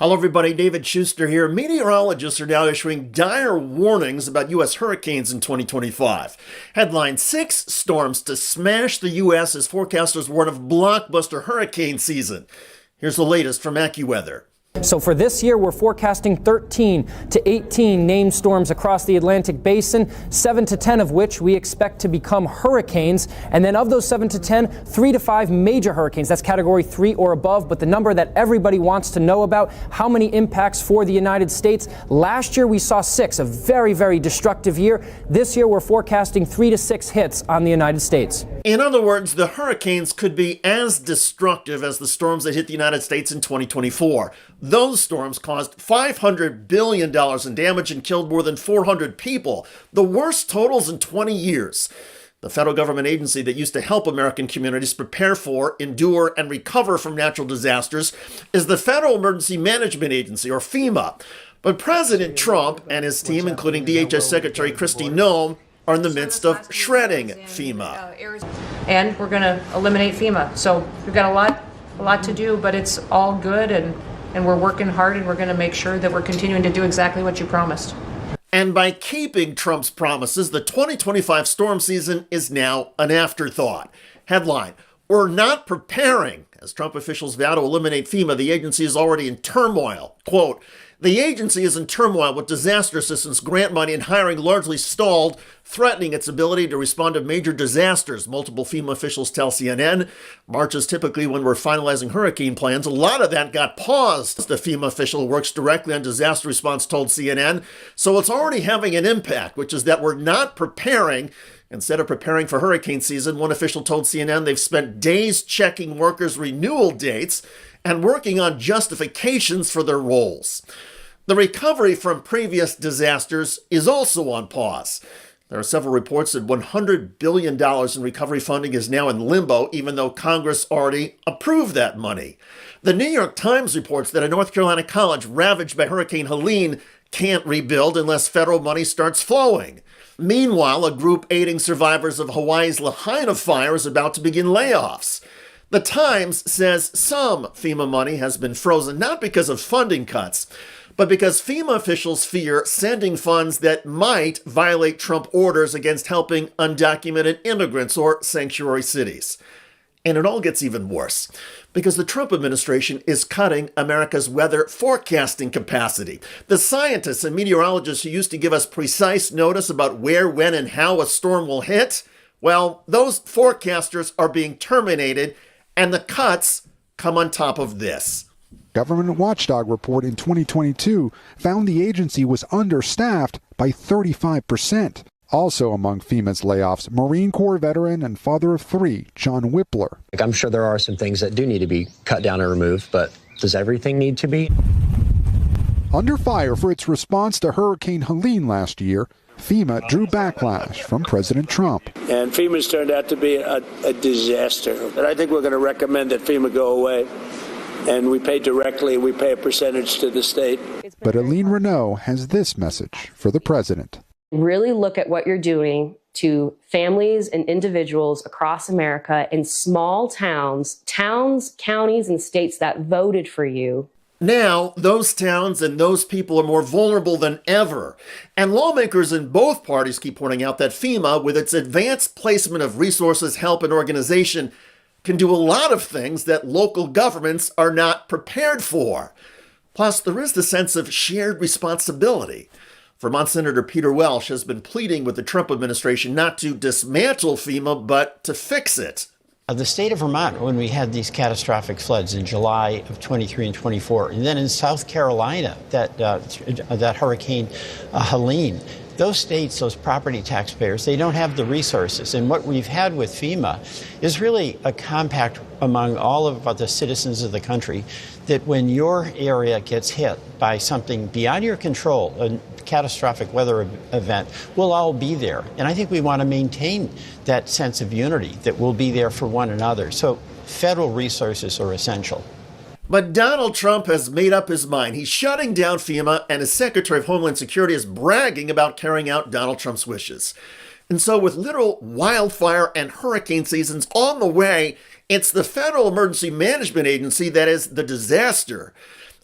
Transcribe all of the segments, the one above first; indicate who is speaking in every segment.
Speaker 1: Hello everybody, David Schuster here. Meteorologists are now issuing dire warnings about U.S. hurricanes in 2025. Headline, 6 storms to smash the U.S. as forecasters warn of blockbuster hurricane season. Here's the latest from AccuWeather.
Speaker 2: So for this year, we're forecasting 13 to 18 named storms across the Atlantic basin, 7 to 10 of which we expect to become hurricanes. And then of those 7 to 10, 3 to 5 major hurricanes. That's category 3 or above. But the number that everybody wants to know about, how many impacts for the United States. Last year, we saw 6, a very, very destructive year. This year, we're forecasting 3 to 6 hits on the United States.
Speaker 1: In other words, the hurricanes could be as destructive as the storms that hit the United States in 2024. Those storms caused $500 billion in damage and killed more than 400 people, the worst totals in 20 years. The federal government agency that used to help American communities prepare for, endure, and recover from natural disasters is the Federal Emergency Management Agency, or FEMA. But President Trump and his team, including DHS Secretary Kristi, Noem, are in the midst of shredding FEMA.
Speaker 3: And we're going to eliminate FEMA. So we've got a lot to do, but it's all good, and we're working hard, and we're going to make sure that we're continuing to do exactly what you promised.
Speaker 1: And by keeping Trump's promises, the 2025 storm season is now an afterthought. Headline, we're not preparing. As Trump officials vow to eliminate FEMA, the agency is already in turmoil. Quote, the agency is in turmoil with disaster assistance, grant money, and hiring largely stalled, threatening its ability to respond to major disasters, multiple FEMA officials tell CNN. March is typically when we're finalizing hurricane plans. A lot of that got paused. The FEMA official works directly on disaster response, told CNN. So it's already having an impact, which is that we're not preparing. Instead of preparing for hurricane season, one official told CNN they've spent days checking workers' renewal dates and working on justifications for their roles. The recovery from previous disasters is also on pause. There are several reports that $100 billion in recovery funding is now in limbo, even though Congress already approved that money. The New York Times reports that a North Carolina college ravaged by Hurricane Helene can't rebuild unless federal money starts flowing. Meanwhile, a group aiding survivors of Hawaii's Lahaina fire is about to begin layoffs. The Times says some FEMA money has been frozen, not because of funding cuts, but because FEMA officials fear sending funds that might violate Trump orders against helping undocumented immigrants or sanctuary cities. And it all gets even worse, because the Trump administration is cutting America's weather forecasting capacity. The scientists and meteorologists who used to give us precise notice about where, when, and how a storm will hit, well, those forecasters are being terminated, and the cuts come on top of this.
Speaker 4: Government watchdog report in 2022 found the agency was understaffed by 35%. Also among FEMA's layoffs, Marine Corps veteran and father of 3, John Whippler.
Speaker 5: I'm sure there are some things that do need to be cut down and removed, but does everything need to be?
Speaker 4: Under fire for its response to Hurricane Helene last year, FEMA drew backlash from President Trump.
Speaker 6: And FEMA's turned out to be a disaster. And I think we're going to recommend that FEMA go away. And we pay directly, we pay a percentage to the state.
Speaker 4: But Eileen Renault has this message for the president.
Speaker 7: Really look at what you're doing to families and individuals across America in small towns, counties, and states that voted for you.
Speaker 1: Now, those towns and those people are more vulnerable than ever. And lawmakers in both parties keep pointing out that FEMA, with its advanced placement of resources, help, and organization, can do a lot of things that local governments are not prepared for. Plus, there is the sense of shared responsibility. Vermont Senator Peter Welch has been pleading with the Trump administration not to dismantle FEMA, but to fix it.
Speaker 8: The state of Vermont, when we had these catastrophic floods in July of 23 and 24, and then in South Carolina, that Hurricane Helene, those states, those property taxpayers, they don't have the resources. And what we've had with FEMA is really a compact among all of the citizens of the country that when your area gets hit by something beyond your control, a catastrophic weather event, we'll all be there. And I think we want to maintain that sense of unity, that we'll be there for one another. So federal resources are essential.
Speaker 1: But Donald Trump has made up his mind. He's shutting down FEMA, and his Secretary of Homeland Security is bragging about carrying out Donald Trump's wishes. And so with literal wildfire and hurricane seasons on the way, it's the Federal Emergency Management Agency that is the disaster.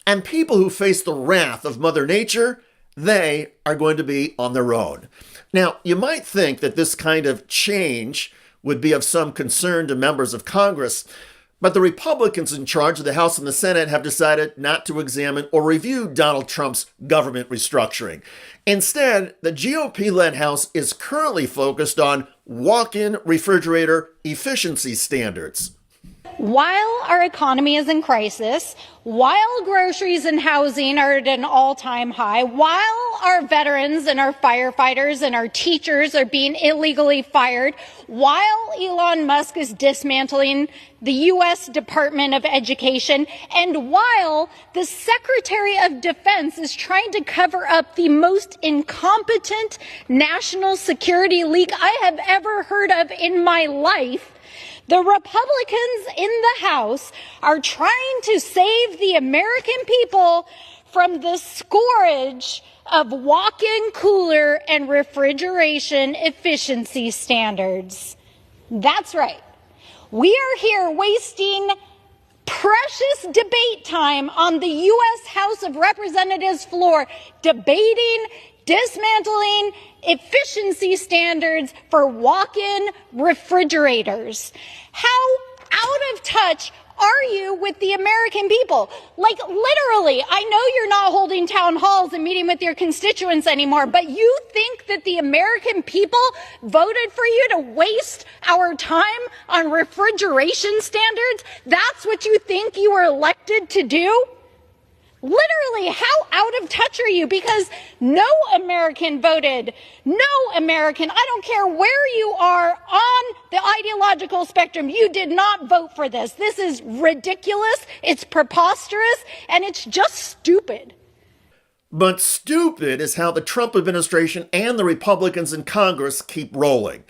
Speaker 1: And people who face the wrath of Mother Nature, they are going to be on their own. Now, you might think that this kind of change would be of some concern to members of Congress, but the Republicans in charge of the House and the Senate have decided not to examine or review Donald Trump's government restructuring. Instead, the GOP-led House is currently focused on walk-in refrigerator efficiency standards.
Speaker 9: While our economy is in crisis, while groceries and housing are at an all-time high, while our veterans and our firefighters and our teachers are being illegally fired, while Elon Musk is dismantling the U.S. Department of Education, and while the Secretary of Defense is trying to cover up the most incompetent national security leak I have ever heard of in my life, the Republicans in the House are trying to save the American people from the scourge of walk-in cooler and refrigeration efficiency standards. That's right. We are here wasting precious debate time on the U.S. House of Representatives floor debating dismantling efficiency standards for walk-in refrigerators. How out of touch are you with the American people? Like, literally, I know you're not holding town halls and meeting with your constituents anymore, but you think that the American people voted for you to waste our time on refrigeration standards? That's what you think you were elected to do? Literally, how out of touch are you? Because no American voted. No American, I don't care where you are on the ideological spectrum, you did not vote for this. This is ridiculous, it's preposterous, and it's just stupid.
Speaker 1: But stupid is how the Trump administration and the Republicans in Congress keep rolling.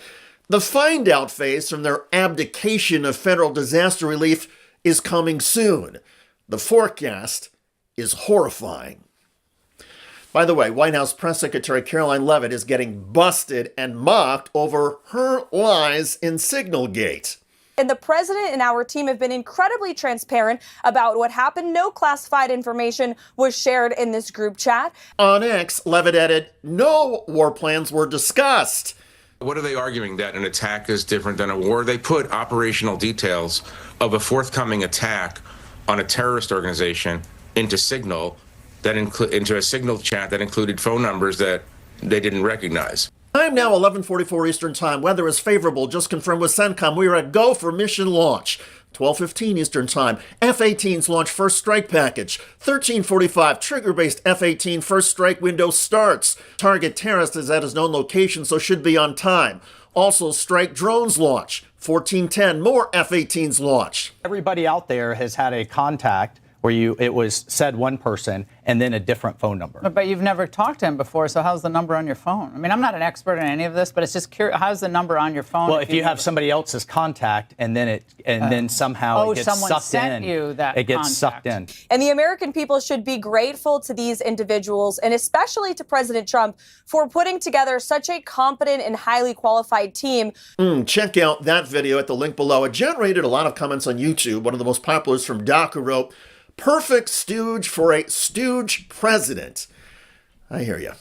Speaker 1: The find-out phase from their abdication of federal disaster relief is coming soon. The forecast is horrifying. By the way, White House Press Secretary Caroline Leavitt is getting busted and mocked over her lies in Signalgate.
Speaker 10: And the president and our team have been incredibly transparent about what happened. No classified information was shared in this group chat.
Speaker 1: On X, Leavitt added, no war plans were discussed.
Speaker 11: What are they arguing, that an attack is different than a war? They put operational details of a forthcoming attack on a terrorist organization into Signal, into a Signal chat that included phone numbers that they didn't recognize.
Speaker 1: Time now 11:44 Eastern Time. Weather is favorable. Just confirmed with CENTCOM. We are at go for mission launch. 12:15 Eastern Time. F-18s launch first strike package. 13:45 trigger-based F-18 first strike window starts. Target terrorist is at his known location, so should be on time. Also, strike drones launch. 14:10 more F-18s launch.
Speaker 12: Everybody out there has had a contact where it was said one person and then a different phone number.
Speaker 13: But you've never talked to him before, so how's the number on your phone? I mean, I'm not an expert in any of this, but it's just curious. How's the number on your phone?
Speaker 12: Well, if you have somebody else's contact and then then somehow it gets sucked in.
Speaker 13: someone sent you that
Speaker 12: it gets
Speaker 13: contact.
Speaker 12: sucked in.
Speaker 10: And the American people should be grateful to these individuals, and especially to President Trump, for putting together such a competent and highly qualified team.
Speaker 1: Check out that video at the link below. It generated a lot of comments on YouTube. One of the most popular is from Doc, who wrote, "Perfect stooge for a stooge president." I hear you.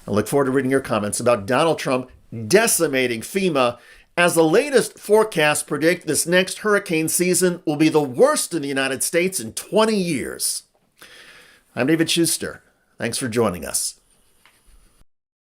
Speaker 1: I look forward to reading your comments about Donald Trump decimating FEMA, as the latest forecasts predict this next hurricane season will be the worst in the United States in 20 years. I'm David Schuster. Thanks for joining us.